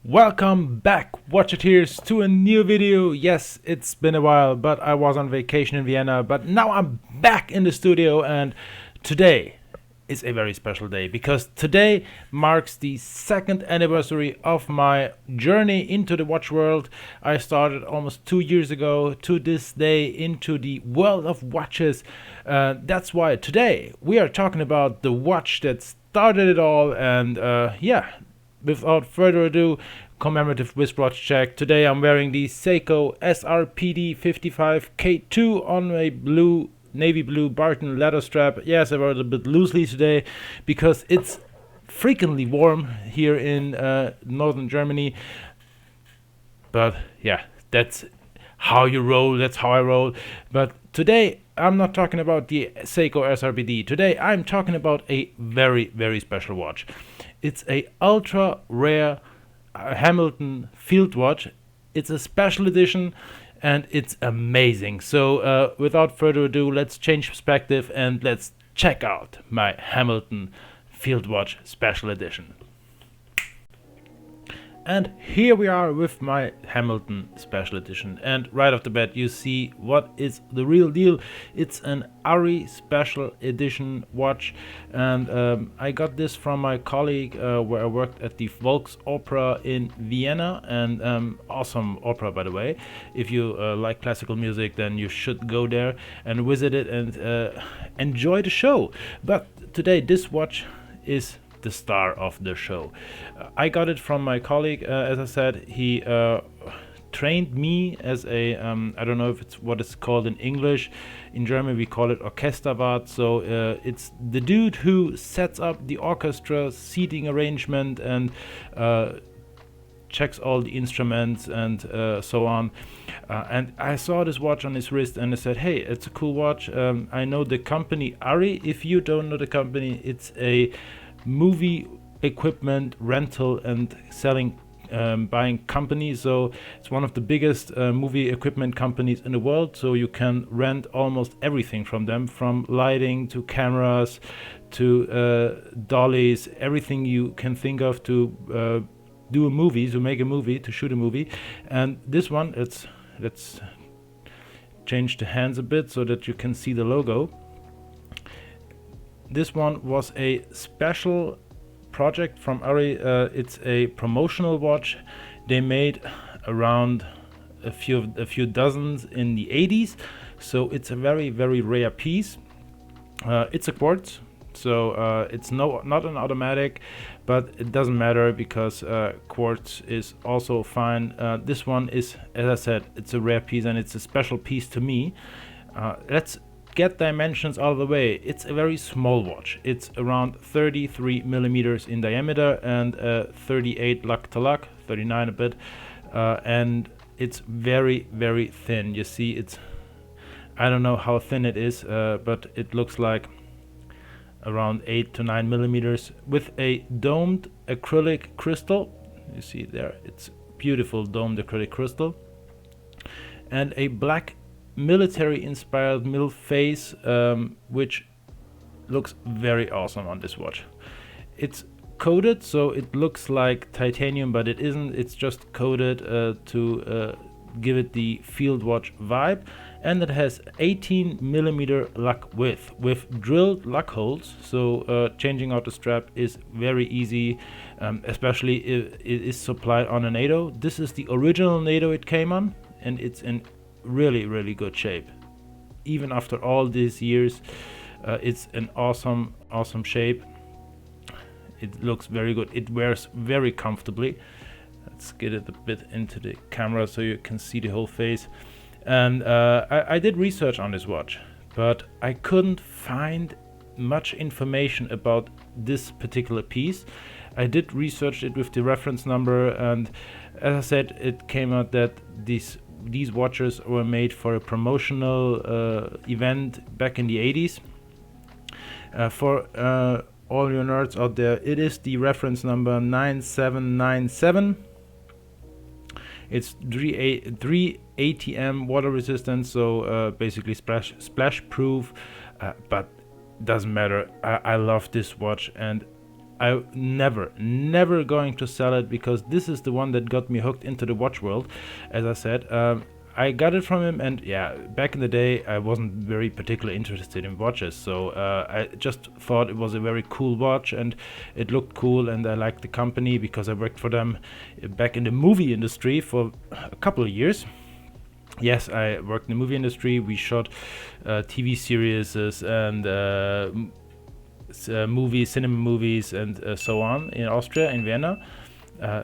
Welcome back, Watchateers, to a new video. Yes, it's been a while, but I was on vacation in Vienna, but now I'm back in the studio, and today is a very special day because today marks the second anniversary of my journey into the watch world. I started almost 2 years ago to this day into the world of watches. That's why today we are talking about the watch that started it all, and without further ado, commemorative wristwatch check. Today I'm wearing the Seiko SRPD 55K2 on a navy blue Barton leather strap. Yes, I wear it a bit loosely today because it's frequently warm here in northern Germany. But yeah, that's how you roll, that's how I roll. But today I'm not talking about the Seiko SRPD. Today I'm talking about a very, very special watch. It's a ultra rare Hamilton field watch. It's a special edition and it's amazing. So without further ado, let's change perspective and let's check out my Hamilton field watch special edition. And here we are with my Hamilton special edition, and right off the bat you see what is the real deal. It's an ARRI special edition watch, and I got this from my colleague where I worked at the Volksoper in Vienna, and awesome opera, by the way. If you like classical music, then you should go there and visit it and enjoy the show. But today this watch is the star of the show. I got it from my colleague. As I said, he trained me as a I don't know if it's what it's called in English. In German we call it Orchesterwart. So it's the dude who sets up the orchestra seating arrangement and checks all the instruments and so on. And I saw this watch on his wrist and I said, hey, it's a cool watch. I know the company ARRI. If you don't know the company, it's a movie equipment rental and selling buying company. So it's one of the biggest movie equipment companies in the world. So you can rent almost everything from them, from lighting to cameras to dollies, everything you can think of to do a movie, to make a movie, to shoot a movie. And this one, let's change the hands a bit so that you can see the logo. This one was a special project from ARRI. It's a promotional watch they made around a few dozens in the 80s. So it's a very, very rare piece. It's a quartz, so it's not an automatic, but it doesn't matter because quartz is also fine. This one is, as I said, it's a rare piece and it's a special piece to me. Let's get dimensions out of the way. It's a very small watch. It's around 33 millimeters in diameter and 38 lug to lug, 39 a bit, and it's very, very thin. You see, it's, I don't know how thin it is, but it looks like around 8 to 9 millimeters with a domed acrylic crystal. You see there, it's beautiful domed acrylic crystal, and a black military inspired middle face, which looks very awesome on this watch. It's coated, so it looks like titanium, but it isn't. It's just coated to give it the field watch vibe, and it has 18 millimeter lug width with drilled lug holes, so changing out the strap is very easy, especially if it is supplied on a NATO. This is the original NATO it came on, and it's in really, really good shape. Even after all these years, it's an awesome shape. It looks very good. It wears very comfortably. Let's get it a bit into the camera so you can see the whole face. And I did research on this watch, but I couldn't find much information about this particular piece. I did research it with the reference number, and as I said, it came out that these watches were made for a promotional event back in the 80s. For all your nerds out there, it is the reference number 9797. It's 3 ATM water resistant, so basically splash proof, but doesn't matter. I love this watch, and I never going to sell it, because this is the one that got me hooked into the watch world. As I said, I got it from him, and yeah, back in the day I wasn't very particularly interested in watches, so I just thought it was a very cool watch and it looked cool, and I liked the company because I worked for them back in the movie industry for a couple of years. Yes, I worked in the movie industry. We shot TV series and cinema movies and so on in Austria, in Vienna.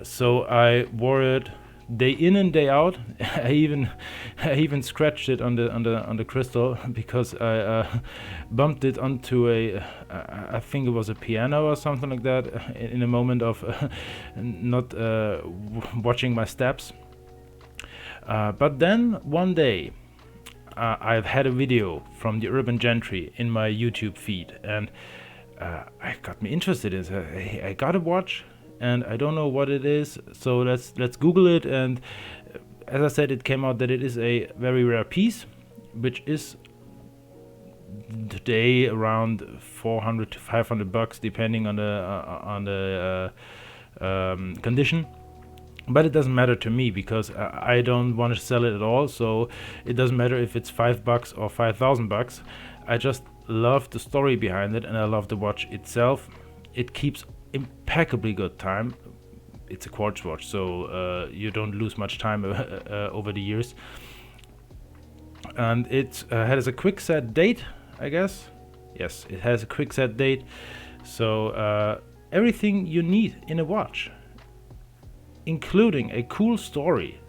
So I wore it day in and day out. I even scratched it on the crystal because I bumped it onto I think it was a piano or something like that in a moment of not watching my steps. But then one day I've had a video from the Urban Gentry in my YouTube feed, and I got me interested in it. Hey, I got a watch and I don't know what it is, so let's Google it. And as I said, it came out that it is a very rare piece, which is today around 400 to 500 bucks, depending on the condition. But it doesn't matter to me, because I don't want to sell it at all, so it doesn't matter if it's $5 or 5,000 bucks. I just love the story behind it, and I love the watch itself. It keeps impeccably good time. It's a quartz watch, so you don't lose much time over the years. And it has a quick set date, I guess. Yes, it has a quick set date. So everything you need in a watch, including a cool story.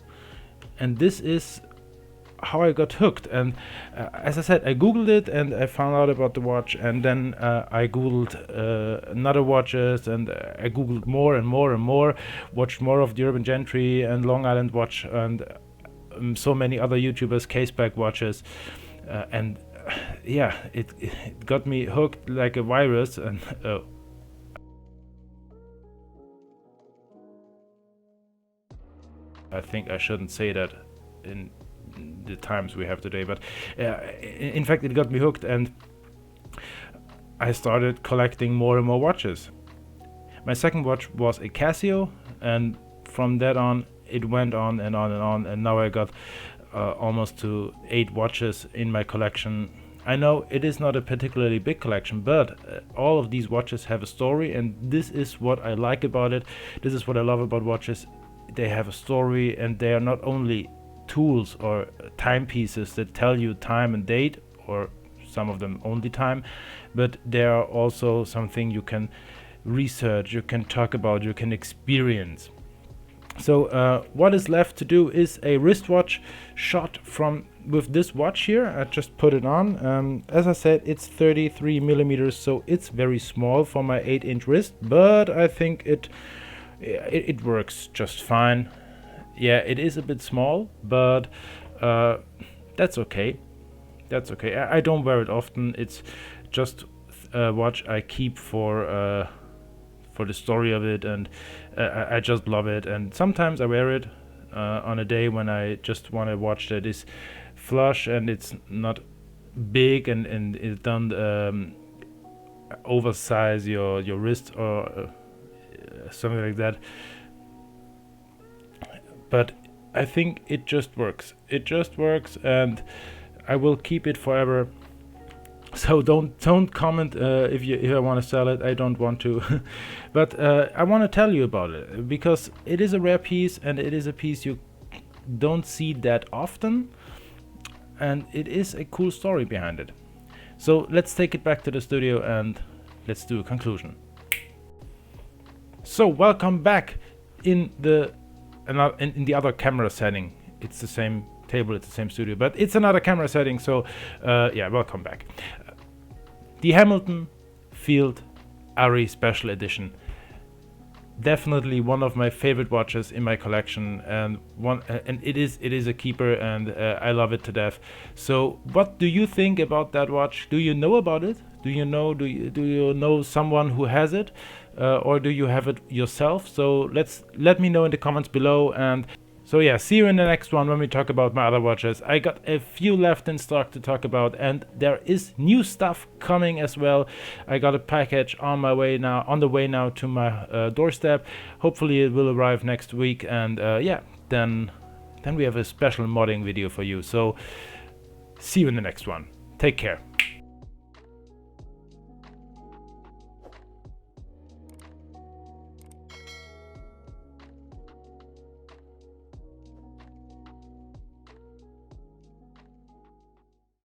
And this is how I got hooked. And as I said, I googled it and I found out about the watch, and then I googled another watches, and I googled more and more and more, watched more of the Urban Gentry and Long Island Watch and so many other YouTubers, caseback watches, and yeah, it got me hooked like a virus. And I think I shouldn't say that in the times we have today, but in fact it got me hooked, and I started collecting more and more watches. My second watch was a Casio, and from that on it went on and on and on, and now I got almost to 8 watches in my collection. I know it is not a particularly big collection, but all of these watches have a story, and this is what I like about it. This is what I love about watches. They have a story, and they are not only tools or timepieces that tell you time and date, or some of them only time, but they are also something you can research, you can talk about, you can experience. So what is left to do is a wristwatch shot with this watch here. I just put it on. As I said, it's 33 millimeters, so it's very small for my 8-inch wrist, but I think it works just fine. Yeah, it is a bit small, but that's okay. That's okay. I don't wear it often. It's just a watch I keep for the story of it, and I just love it. And sometimes I wear it on a day when I just want a watch that is flush and it's not big, and it don't oversize your wrist or something like that. But I think it just works. It just works, and I will keep it forever. So don't comment if I want to sell it. I don't want to. But I want to tell you about it, because it is a rare piece, and it is a piece you don't see that often, and it is a cool story behind it. So let's take it back to the studio and let's do a conclusion. So welcome back in the other camera setting. It's the same table, it's the same studio, but it's another camera setting. So yeah, welcome back. The Hamilton Field ARRI Special Edition. Definitely one of my favorite watches in my collection, and it is a keeper, and I love it to death. So what do you think about that watch? Do you know about it? Do you know someone who has it, or do you have it yourself? So let me know in the comments below. And So yeah, see you in the next one when we talk about my other watches. I got a few left in stock to talk about, and there is new stuff coming as well. I got a package on the way now to my doorstep. Hopefully it will arrive next week, and yeah, then we have a special modding video for you. So see you in the next one. Take care.